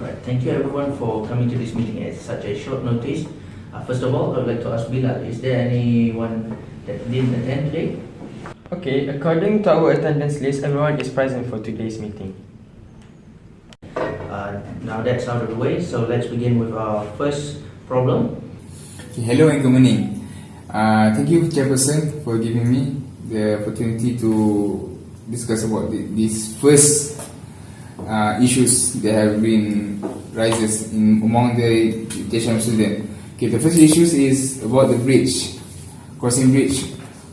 Right. Thank you everyone for coming to this meeting at such a short notice. First of all, I would like to ask Bilal, is there anyone that didn't attend today? Okay, according to our attendance list, everyone is present for today's meeting. Now that's out of the way, so let's begin with our first problem. Okay, hello and good morning. Thank you, Chairperson, for giving me the opportunity to discuss about these first issues that have been rises among the education student. Okay, the first issue is about the bridge, crossing bridge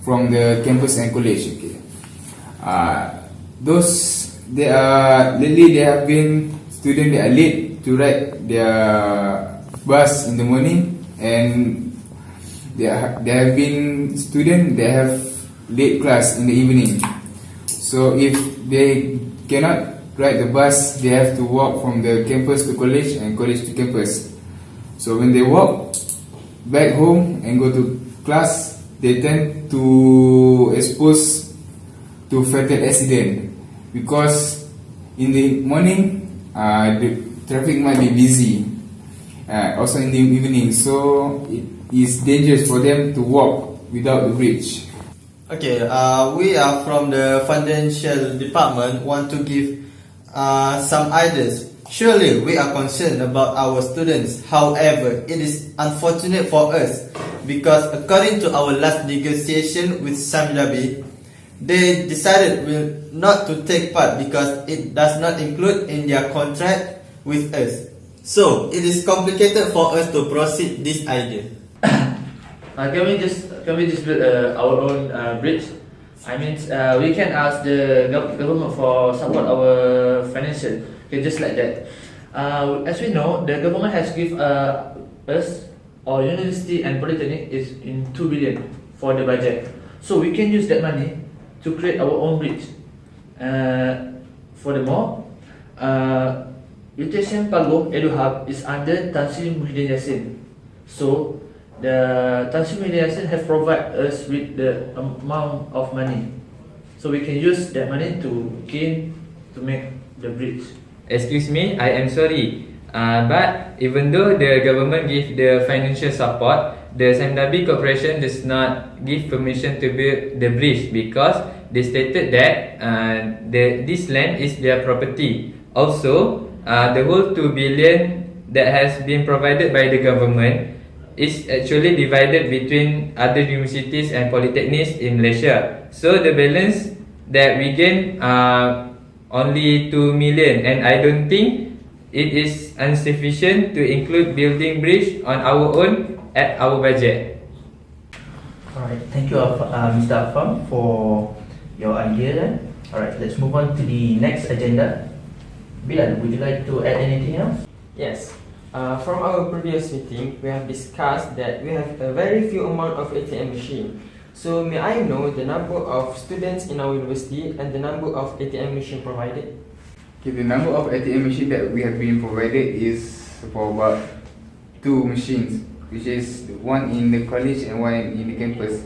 from the campus and college. Okay, lately there have been students that are late to ride their bus in the morning, and there have been students that have late class in the evening. So if they cannot ride the bus, they have to walk from the campus to college and college to campus. So when they walk back home and go to class, they tend to expose to fatal accident, because in the morning the traffic might be busy, also in the evening, so it is dangerous for them to walk without the bridge. Okay, we are from the financial department want to give some ideas. Surely we are concerned about our students. However, it is unfortunate for us because according to our last negotiation with Samjabi, they decided not to take part because it does not include in their contract with us. So it is complicated for us to proceed this idea. Can we just build our own bridge? I mean, we can ask the government for support our financial. Okay, just like that. As we know, the government has give us our university and polytechnic is in 2 billion for the budget. So we can use that money to create our own bridge. Furthermore, UTSM Pago Edu Hub is under Tan Sri Muhyiddin Yassin. So the Tan Sri Muhyiddin Yassin have provided us with the amount of money, so we can use that money to make the bridge. Excuse me, I am sorry, but even though the government give the financial support, the Samdabi Corporation does not give permission to build the bridge because they stated that this land is their property. Also, the whole 2 billion that has been provided by the government is actually divided between other universities and polytechnics in Malaysia. So the balance that we gain only 2 million, and I don't think it is insufficient to include building bridge on our own at our budget. Alright, thank you Mr. Afam for your idea then. Alright, let's move on to the next agenda. Bilal, would you like to add anything else? Yes. From our previous meeting, we have discussed that we have a very few amount of ATM machine. So may I know the number of students in our university and the number of ATM machine provided? Okay, the number of ATM machine that we have been provided is for about 2 machines, which is one in the college and one in the campus.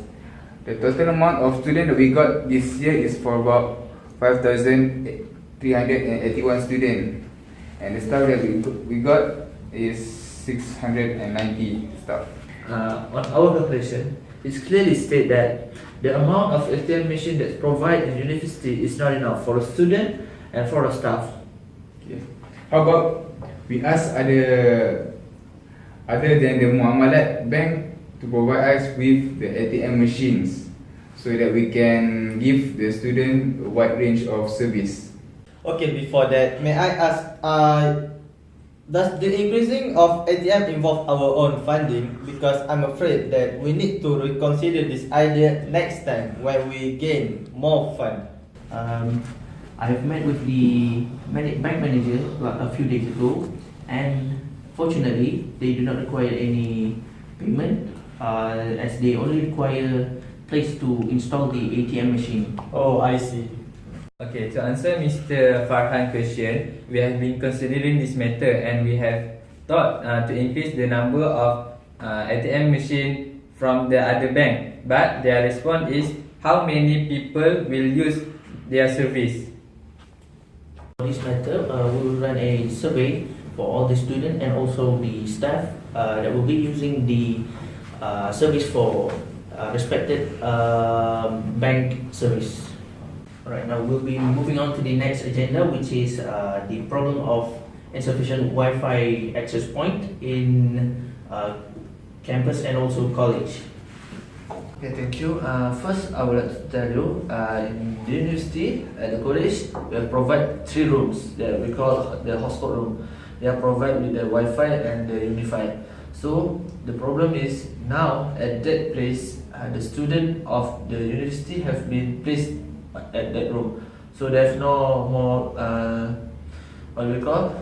The total amount of students that we got this year is for about 5,381 students, and the staff that we got is 690 staff. On our calculation, it's clearly stated that the amount of ATM machine that's provided in university is not enough for a student and for a staff. Okay. How about we ask other than the Muamalat Bank to provide us with the ATM machines so that we can give the student a wide range of service. Okay, before that, may I ask, does the increasing of ATM involve our own funding? Because I'm afraid that we need to reconsider this idea next time when we gain more fund. I have met with the bank manager a few days ago, and fortunately they do not require any payment as they only require place to install the ATM machine. Oh, I see. Okay, to answer Mr. Farhan's question, we have been considering this matter and we have thought to increase the number of ATM machine from the other bank, but their response is how many people will use their service. For this matter, we will run a survey for all the students and also the staff that will be using the service for respected bank service. Alright, now we'll be moving on to the next agenda, which is the problem of insufficient Wi-Fi access point in campus and also college. Okay, thank you. First, I would like to tell you, in the university, at the college, we have provide 3 rooms that we call the hotspot room. They are provided with the Wi-Fi and the Unifi. So the problem is now at that place, the student of the university have been placed at that room. So there's no more what we call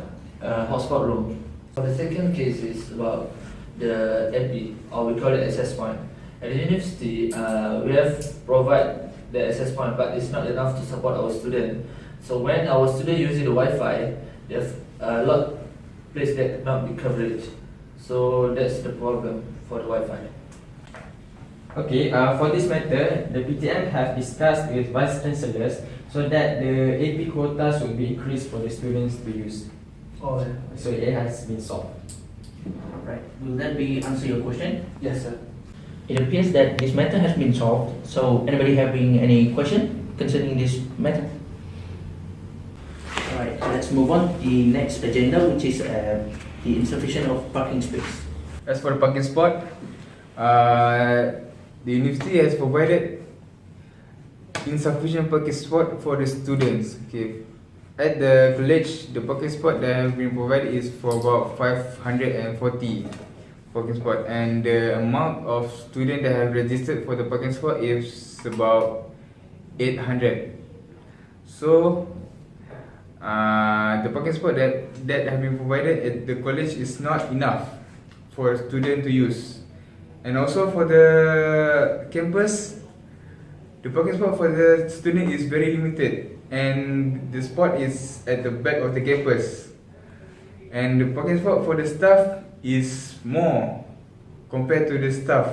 hotspot room. For the second case is about the MP, or we call it access point. At the university, we have provide the access point, but it's not enough to support our student. So when our student using the Wi-Fi, they have a lot place that not be coverage. So that's the problem for the Wi-Fi. Okay, for this matter, the PTM have discussed with vice chancellors so that the AP quotas will be increased for the students to use. Oh, So it has been solved. right. Will that be answer your question? Yes, sir. It appears that this matter has been solved. So anybody having any question concerning this matter? Alright, so let's move on to the next agenda, which is the insufficient of parking space. As for the parking spot, the university has provided insufficient parking spot for the students. Okay, at the college, the parking spot that have been provided is for about 540 parking spot, and the amount of students that have registered for the parking spot is about 800. So the parking spot that have been provided at the college is not enough for students to use. And also for the campus, the parking spot for the student is very limited, and the spot is at the back of the campus, and the parking spot for the staff is more compared to the staff.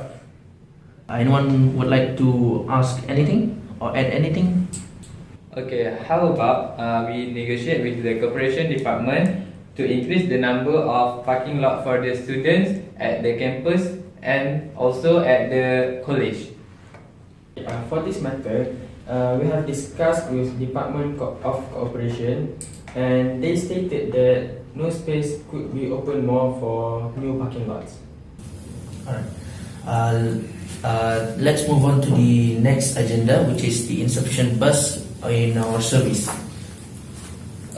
Anyone would like to ask anything or add anything? Okay, how about we negotiate with the corporation department to increase the number of parking lot for the students at the campus and also at the college. For this matter, we have discussed with Department of Cooperation, and they stated that no space could be opened more for new parking lots. Alright. Let's move on to the next agenda, which is the insufficient bus in our service.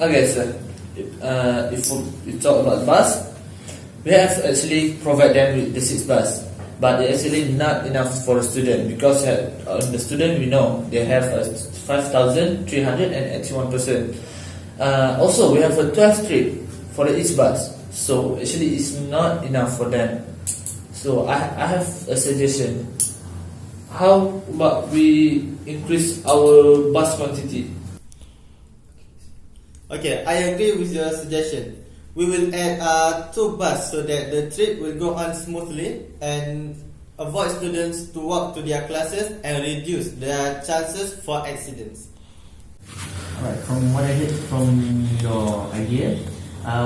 Okay, sir. If we talk about bus, we have actually provide them with the 6 bus, but it's actually not enough for the student because the student we know they have 5,381 person. Also, we have a 12 trip for each bus, so actually it's not enough for them. So I have a suggestion. How about we increase our bus quantity? Okay, I agree with your suggestion. We will add 2 bus so that the trip will go on smoothly and avoid students to walk to their classes and reduce their chances for accidents. Alright, from what I heard from your idea,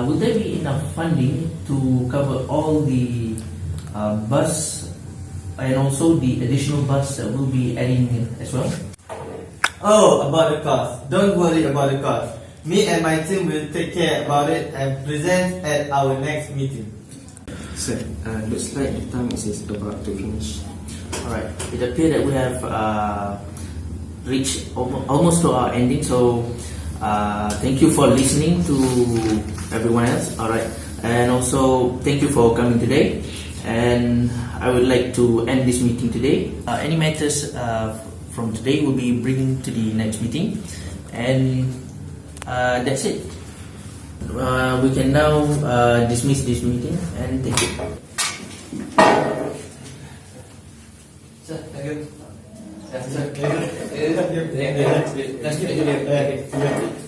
will there be enough funding to cover all the bus and also the additional bus that will be adding as well? Oh, about the cost. Don't worry about the cost. Me and my team will take care about it and present at our next meeting. Sir, looks like the time is about to finish. Alright, it appears that we have reached almost to our ending, so thank you for listening to everyone else. Alright, and also thank you for coming today, and I would like to end this meeting today. Any matters from today will be bringing to the next meeting, and that's it. We can now dismiss this meeting, and thank you. Sir, thank you. Nice to meet you.